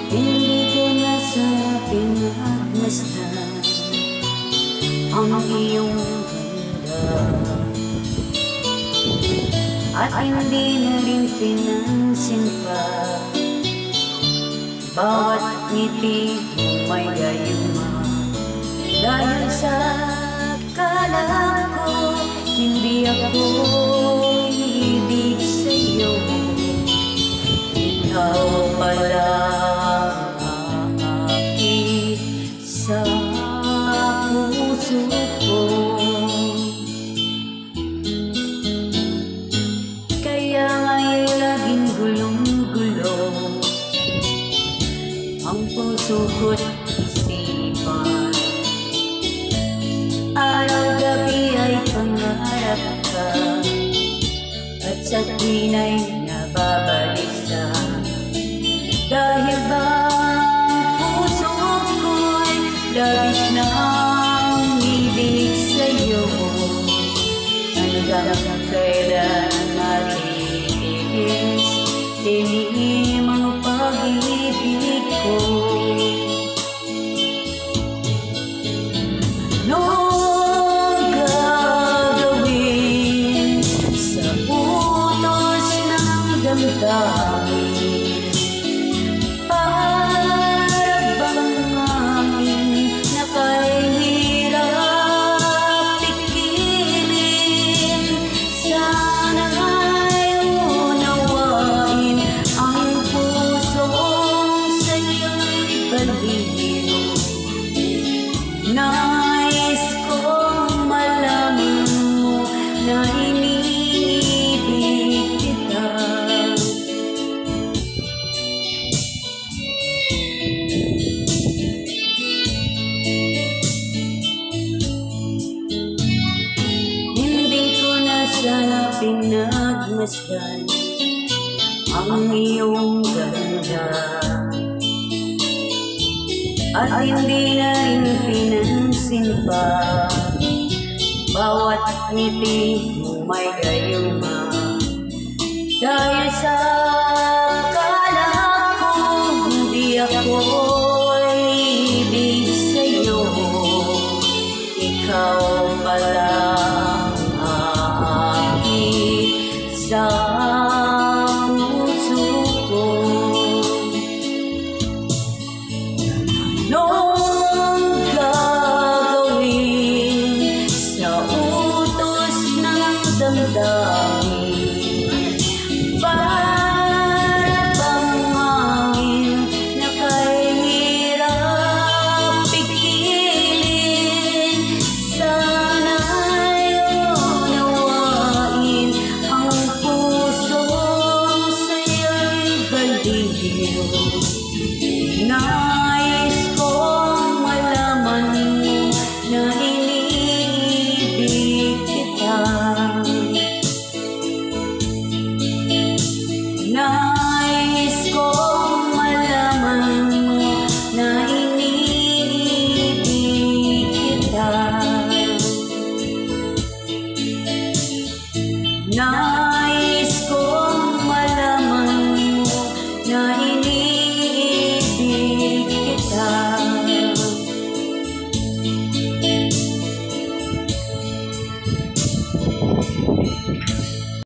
Hindi ko na sana pinagmasdan ang iyong ganda, at hindi na rin pinansin pa bawat ngiti mong may gayuma. Dahil sa akala ko hindi ako ibig sa'yo, ikaw pala aakit sa puso ko. Kaya nga'y laging gulong-gulo ang puso ko't isipan. Araw-gabi ay pangarap ka, at sa tuwin ay nababalisa. Dahil ba ang puso ko'y labis ng ibig sa'yo, hanggang kailan matitigis dilim ang pag-ibig ko. Anong gagawin sa utos ng damdamin? Para bang aking nakahirap pikirin? Sana'y unawain ang pusong sa'yo'y baliw. Nais kong malaman mo na iniibig kita. Hindi ko na sana pinagmasdan ang iyong ganda, at hindi na rin pinansin pa bawat ngiti mo may gayuma. Dahil sa akala ko hindi ako ibig sa'yo, ikaw pala aakit sa puso ko. Anong gagawin sa utos ng damdamin?